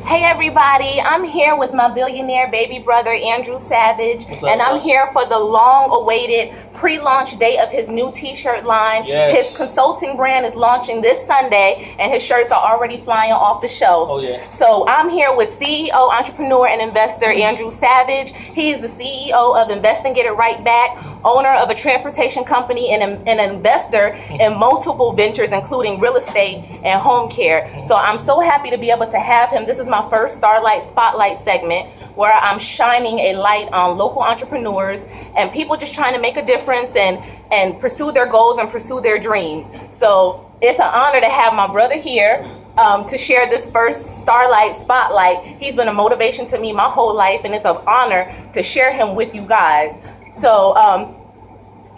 Hey everybody, I'm here with my billionaire baby brother Andrew Savage, and I'm here for the long-awaited pre-launch day of his new t-shirt line. Yes. His consulting brand is launching this Sunday, and his shirts are already flying off the shelves. Oh yeah. So I'm here with CEO, entrepreneur, and investor Andrew Savage. He's the CEO of Invest and Get It Right Back, owner of a transportation company, and an investor in multiple ventures, including real estate and home care. So I'm so happy to be able to have him. This is my first Starlight Spotlight segment where I'm shining a light on local entrepreneurs and people just trying to make a difference and pursue their goals and pursue their dreams. So it's an honor to have my brother here to share this first Starlight Spotlight. He's been a motivation to me my whole life, and it's an honor to share him with you guys. So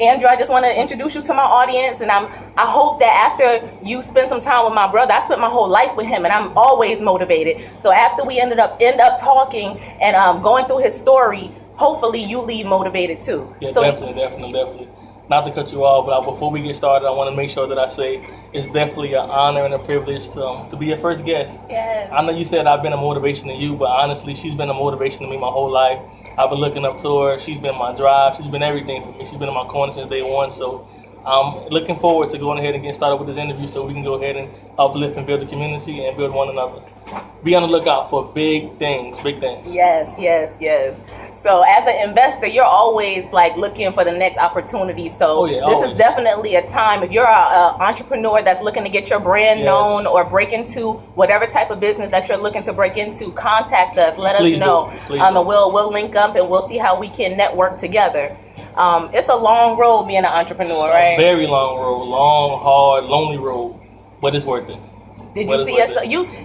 Andrew, I just want to introduce you to my audience, and I hope that after you spend some time with my brother, I spent my whole life with him, and I'm always motivated. So after we end up talking and going through his story, hopefully you leave motivated too. Yeah, so, definitely. Not to cut you off, but before we get started, I want to make sure that I say it's definitely an honor and a privilege to be your first guest. Yes. I know you said I've been a motivation to you, but honestly, she's been a motivation to me my whole life. I've been looking up to her. She's been my drive. She's been everything for me. She's been in my corner since day one. So I'm looking forward to going ahead and getting started with this interview so we can go ahead and uplift and build the community and build one another. Be on the lookout for big things. Yes. So as an investor, you're always like looking for the next opportunity. So this is definitely a time, if you're an entrepreneur that's looking to get your brand known or break into whatever type of business that you're looking to break into, contact us. Let us know. And we'll link up and we'll see how we can network together. It's a long road being an entrepreneur, right? A very long road, long, hard, lonely road, but it's worth it. Did you see us?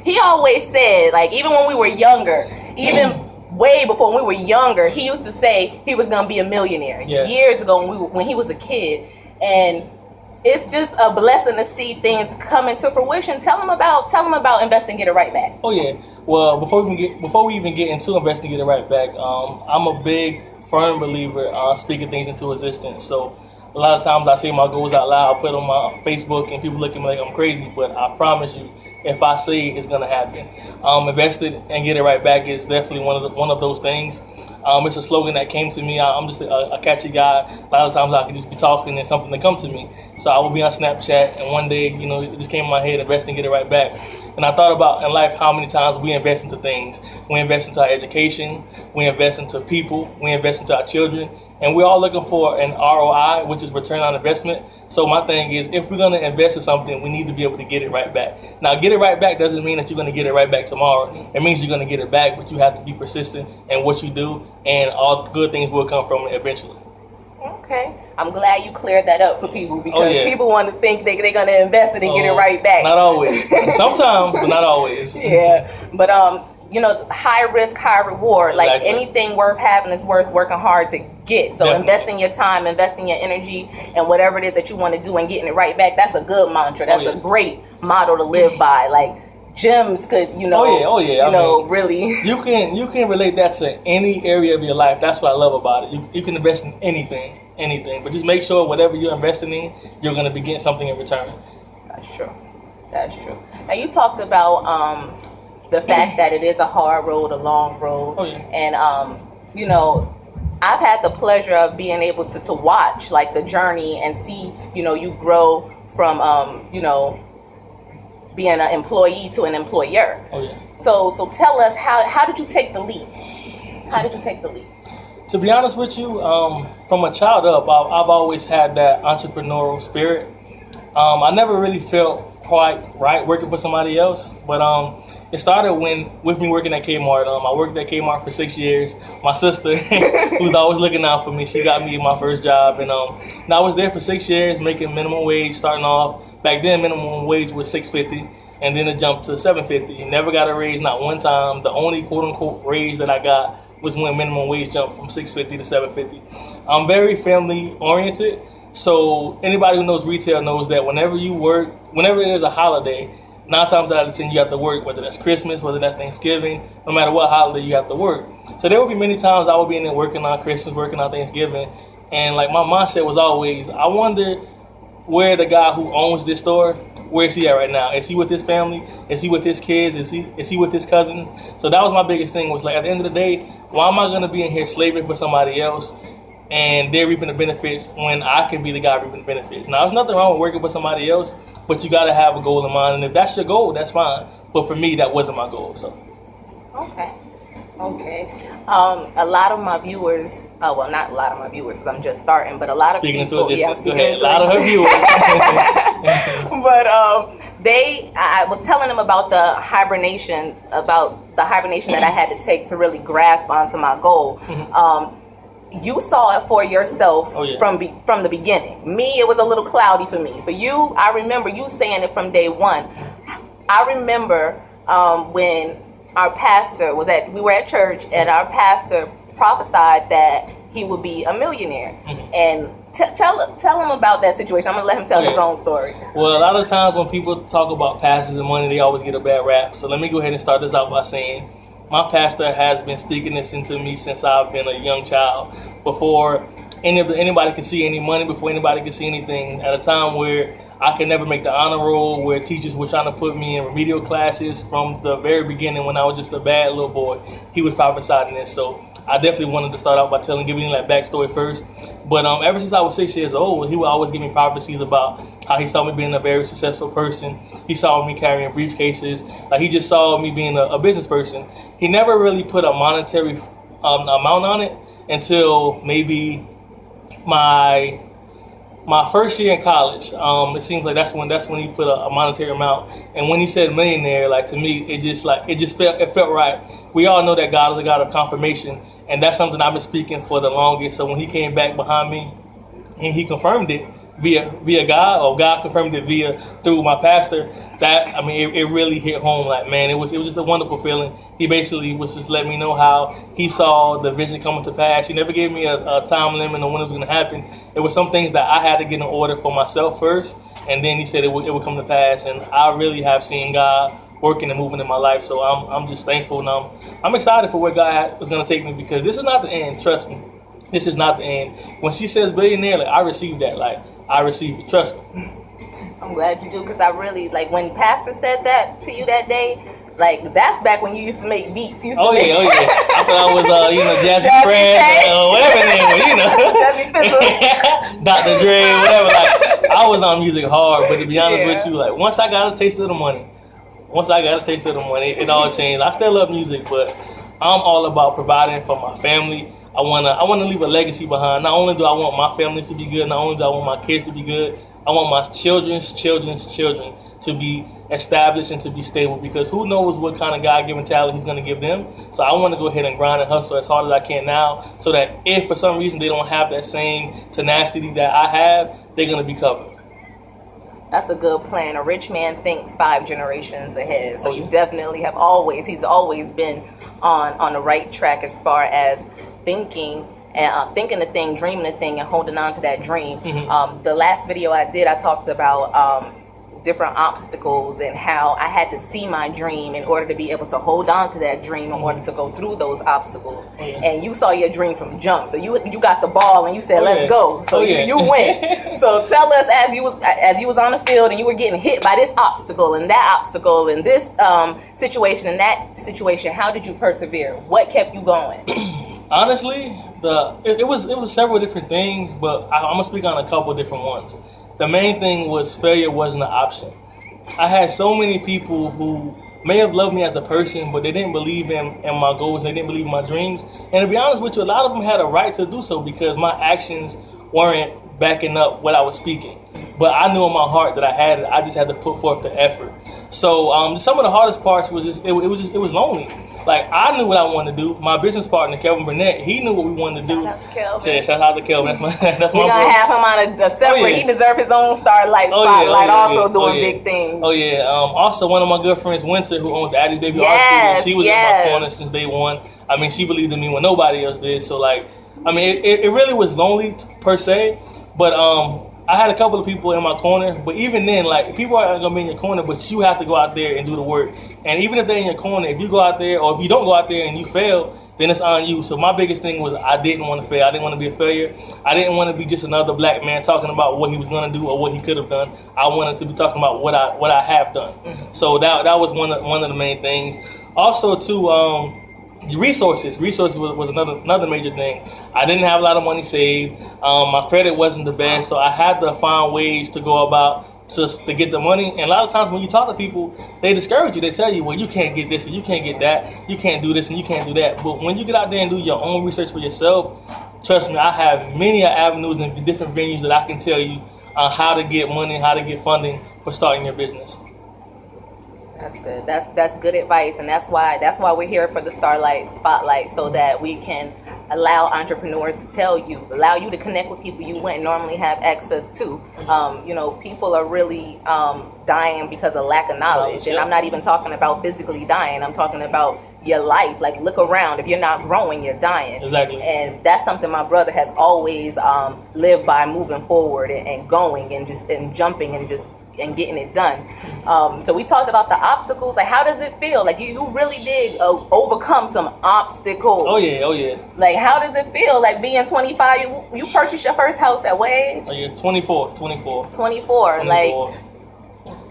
He always said, like, even when we were younger, even way before when we were younger, he used to say he was going to be a millionaire years ago when he was a kid. And it's just a blessing to see things come into fruition. Tell him about Invest and Get It Right Back. Oh yeah. Well, before we even get into Invest and Get It Right Back, I'm a big firm believer speaking things into existence. So a lot of times I say my goals out loud, I put on my Facebook, and people look at me like I'm crazy, but I promise you, if I say it, it's gonna happen. Invested and Get It Right Back is definitely one of those things. It's a slogan that came to me. I'm just a catchy guy. A lot of times I can just be talking and something to come to me. So I will be on Snapchat, and one day, it just came in my head, invest and get it right back. And I thought about in life how many times we invest into things. We invest into our education, we invest into people, we invest into our children, and we're all looking for an ROI, which is return on investment. So my thing is, if we're gonna invest in something, we need to be able to get it right back. Now, get it right back doesn't mean that you're gonna get it right back tomorrow. It means you're gonna get it back, but you have to be persistent in what you do, and all good things will come from it eventually. Okay. I'm glad you cleared that up for people, because people want to think they're going to invest it and get it right back. Not always. Sometimes, but not always. Yeah. But, high risk, high reward. Like anything worth having is worth working hard to get. So investing your time, investing your energy, and whatever it is that you want to do and getting it right back, that's a good mantra. That's a great motto to live by. Like, gyms could, really. You can relate that to any area of your life. That's what I love about it. You can invest in anything, but just make sure whatever you're investing in, you're going to be getting something in return. That's true. Now, you talked about the fact that it is a hard road, a long road. Oh, yeah. And, I've had the pleasure of being able to watch, like, the journey and see, you grow from, being an employee to an employer. Oh yeah. So tell us, how did you take the leap? To be honest with you, from a child up, I've always had that entrepreneurial spirit. I never really felt quite right working for somebody else, but it started with me working at Kmart. I worked at Kmart for 6 years. My sister, who's always looking out for me, she got me my first job, and I was there for 6 years, making minimum wage, starting off. Back then, minimum wage was $6.50, and then it jumped to $7.50. Never got a raise, not one time. The only quote-unquote raise that I got was when minimum wage jumped from $6.50 to $7.50. I'm very family-oriented, so anybody who knows retail knows that whenever there's a holiday, 9 times out of 10 you have to work, whether that's Christmas, whether that's Thanksgiving, no matter what holiday you have to work. So there will be many times I will be in there working on Christmas, working on Thanksgiving, and like my mindset was always, I wonder where the guy who owns this store, where is he at right now? Is he with his family? Is he with his kids? Is he with his cousins? So that was my biggest thing, was like, at the end of the day, why am I gonna be in here slaving for somebody else and they're reaping the benefits when I can be the guy reaping the benefits? Now, there's nothing wrong with working for somebody else, but you gotta have a goal in mind, and if that's your goal, that's fine. But for me, that wasn't my goal. So Okay. A lot of my viewers, well, not a lot of my viewers, because I'm just starting, but a lot of speaking people, into existence, go speaking ahead. A into lot of her viewers. But I was telling them about the hibernation that I had to take to really grasp onto my goal. You saw it for yourself from the beginning. Me, it was a little cloudy for me. For you, I remember you saying it from day one. I remember when our pastor we were at church, and our pastor prophesied that he would be a millionaire. And tell him about that situation. I'm gonna let him tell his own story. Well, a lot of times when people talk about pastors and money, they always get a bad rap. So let me go ahead and start this out by saying, my pastor has been speaking this into me since I've been a young child. Before anybody could see any money, before anybody could see anything, at a time where I could never make the honor roll, where teachers were trying to put me in remedial classes from the very beginning when I was just a bad little boy, he was prophesying this. So I definitely wanted to start out by giving that backstory first. But ever since I was 6 years old, he would always give me prophecies about how he saw me being a very successful person. He saw me carrying briefcases. Like, he just saw me being a business person. He never really put a monetary amount on it until maybe my first year in college. It seems like that's when he put a monetary amount. And when he said millionaire, like, to me, it felt right. We all know that God is a God of confirmation, and that's something I've been speaking for the longest. So when he came back behind me and he confirmed it via God, or God confirmed it through my pastor, it really hit home. Like, man, it was just a wonderful feeling. He basically was just letting me know how he saw the vision coming to pass. He never gave me a time limit on when it was going to happen. It was some things that I had to get in order for myself first, and then he said it would come to pass. And I really have seen God working and moving in my life. So I'm just thankful, and I'm excited for where God was going to take me, because this is not the end. Trust me, this is not the end. When she says billionaire, like, I received that. Like, I received it. Trust me. I'm glad you do, because I really, like, when Pastor said that to you that day, like, that's back when you used to make beats. I thought I was, Jazzy Fred, whatever his name was, Jazzy Dr. Dre, whatever. Like, I was on music hard, but to be honest with you, like, once I got a taste of the money, it all changed. I still love music, but I'm all about providing for my family. I wanna leave a legacy behind. Not only do I want my family to be good, not only do I want my kids to be good, I want my children's children to be established and to be stable, because who knows what kind of God-given talent he's going to give them. So I want to go ahead and grind and hustle as hard as I can now, so that if for some reason they don't have that same tenacity that I have, they're going to be covered. That's a good plan. A rich man thinks 5 generations ahead. So you definitely he's always been on the right track as far as thinking the thing, dreaming the thing, and holding on to that dream. The last video I did, I talked about different obstacles and how I had to see my dream in order to be able to hold on to that dream, in order to go through those obstacles. And you saw your dream from jump, so you got the ball and you said, let's go. So you went. So tell us, as you was on the field and you were getting hit by this obstacle and that obstacle and this situation and that situation, how did you persevere? What kept you going? Honestly, it was several different things, but I'm gonna speak on a couple different ones. The main thing was failure wasn't an option. I had so many people who may have loved me as a person, but they didn't believe in my goals, they didn't believe in my dreams. And to be honest with you, a lot of them had a right to do so, because my actions weren't backing up what I was speaking. But I knew in my heart that I had it. I just had to put forth the effort. So some of the hardest parts was just it was lonely. Like, I knew what I wanted to do. My business partner, Kelvin Burnett, he knew what we wanted to do. Shout out to Kelvin. Yeah, shout out to Kelvin. That's my We're gonna have him on a separate. He deserves his own spotlight. Doing big things. Oh yeah. Also, one of my good friends, Winter, who owns the Addie Baby Art Studio, she was in my corner since day one. I mean, she believed in me when nobody else did. So, like, I mean, it really was lonely per se, but I had a couple of people in my corner, but even then, like, people are gonna be in your corner, but you have to go out there and do the work. And even if they're in your corner, if you go out there, or if you don't go out there and you fail, then it's on you. So my biggest thing was I didn't want to fail. I didn't want to be a failure. I didn't want to be just another black man talking about what he was gonna do or what he could have done. I wanted to be talking about what I have done. So that was one of the main things. Also, too. Resources was another major thing. I didn't have a lot of money saved. My credit wasn't the best, so I had to find ways to go about to get the money. And a lot of times when you talk to people, they discourage you. They tell you, well, you can't get this and you can't get that. You can't do this and you can't do that. But when you get out there and do your own research for yourself, trust me, I have many avenues and different venues that I can tell you how to get money, how to get funding for starting your business. That's good. That's good advice, and that's why we're here for the Starlight Spotlight, so that we can allow entrepreneurs to allow you to connect with people you wouldn't normally have access to. People are really dying because of lack of knowledge, and I'm not even talking about physically dying. I'm talking about your life. Like, look around. If you're not growing, you're dying. Exactly. And that's something my brother has always lived by, moving forward and going and jumping and getting it done. So we talked about the obstacles. Like, how does it feel? Like, you really did overcome some obstacles. Oh yeah. Like, how does it feel? Like, being 25, you purchased your first house at what age? Oh yeah, 24. 24. Like,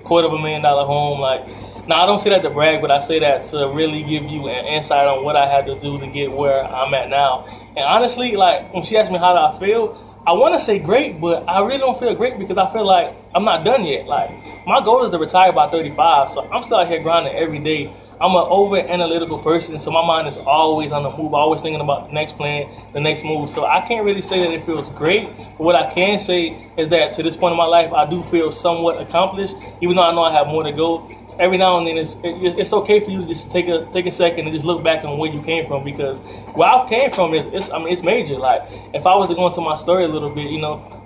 $250,000 home. Like, now I don't say that to brag, but I say that to really give you an insight on what I had to do to get where I'm at now. And honestly, like, when she asked me how do I feel, I want to say great, but I really don't feel great because I feel like I'm not done yet. Like, my goal is to retire by 35, so I'm still out here grinding every day. I'm an over-analytical person, so my mind is always on the move, always thinking about the next plan, the next move. So I can't really say that it feels great, but what I can say is that to this point in my life, I do feel somewhat accomplished, even though I know I have more to go. So every now and then, it's okay for you to just take a second and just look back on where you came from, because where I came from it's major. Like, if I was to go into my story a little bit,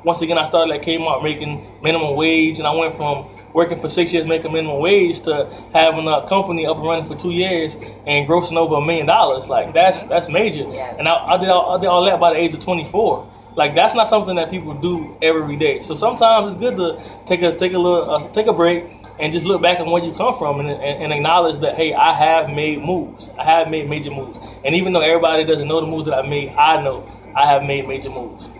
once again, I started at Kmart making minimum wage, and I went from working for 6 years making minimum wage to having a company up and running for 2 years and grossing over $1 million. Like, that's major. Yes. And I did all that by the age of 24. Like, that's not something that people do every day. So sometimes it's good to take a break and just look back on where you come from and acknowledge that, hey, I have made moves. I have made major moves. And even though everybody doesn't know the moves that I made, I know I have made major moves.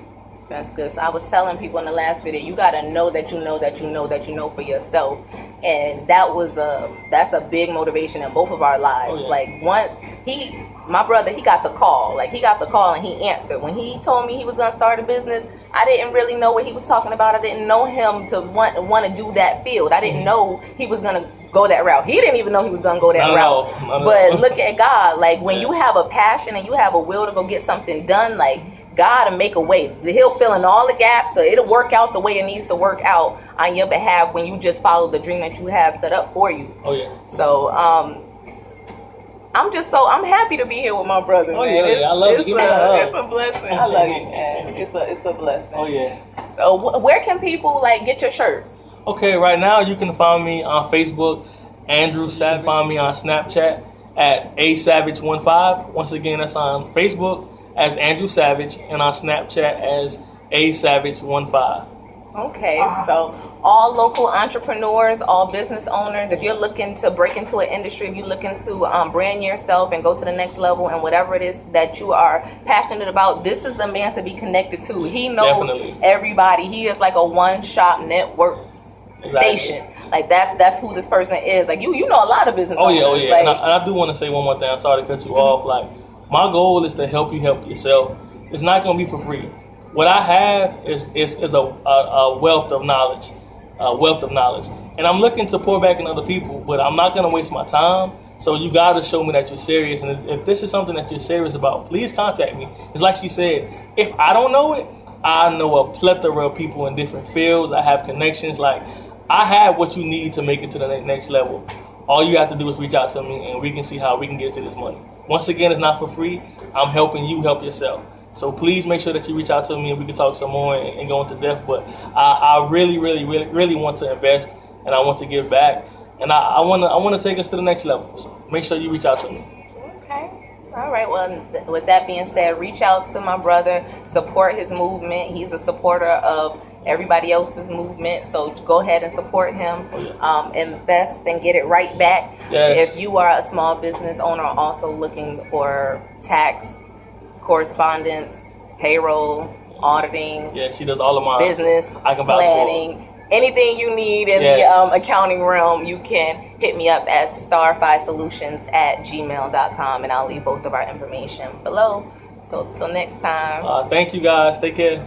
that's good. So I was telling people in the last video, you gotta know that you know that you know that you know for yourself, and that's a big motivation in both of our lives. Oh, yeah. Like, once my brother, he got the call. Like, he got the call and he answered. When he told me he was gonna start a business, I didn't really know what he was talking about. I didn't know him to want to do that field. I didn't know he was gonna go that route. He didn't even know he was gonna go that route. But look at God. Like, when you have a passion and you have a will to go get something done, like, God will make a way. He'll fill in all the gaps, so it'll work out the way it needs to work out on your behalf when you just follow the dream that you have set up for you. Oh yeah. So I'm happy to be here with my brother. Oh man. yeah, I love it. It's a blessing. I love it, man. It's a blessing. Oh yeah. So where can people get your shirts? Okay, right now you can find me on Facebook, Andrew Savage. Find me on Snapchat at asavage15. Once again, that's on Facebook as Andrew Savage and on Snapchat as asavage15. Okay, so all local entrepreneurs, all business owners, if you're looking to break into an industry, if you're looking to brand yourself and go to the next level and whatever it is that you are passionate about, this is the man to be connected to. He knows Definitely. Everybody. He is like a one-shop network station. Like, that's who this person is. Like, you know a lot of business owners. Oh yeah. Like, and I do want to say one more thing. I'm sorry to cut you off. Like, my goal is to help you help yourself. It's not going to be for free. What I have is a wealth of knowledge, and I'm looking to pour back in other people. But I'm not going to waste my time. So you got to show me that you're serious. And if this is something that you're serious about, please contact me. It's like she said, if I don't know it, I know a plethora of people in different fields. I have connections. Like, I have what you need to make it to the next level. All you have to do is reach out to me, and we can see how we can get to this money. Once again, it's not for free. I'm helping you help yourself. So please make sure that you reach out to me and we can talk some more and go into depth. But I really want to invest, and I want to give back, and I want to take us to the next level. So make sure you reach out to me. okay. All right. Well, with that being said, reach out to my brother, support his movement. He's a supporter of everybody else's movement. So go ahead and support him. Oh, Invest and get it right back. Yes. If you are a small business owner also looking for tax, correspondence, payroll, auditing, Yeah, she does all of my business I can vouch for. planning, anything you need in Yes. the accounting realm, you can hit me up at starfisolutions@gmail.com, and I'll leave both of our information below. So till next time. Thank you guys. Take care.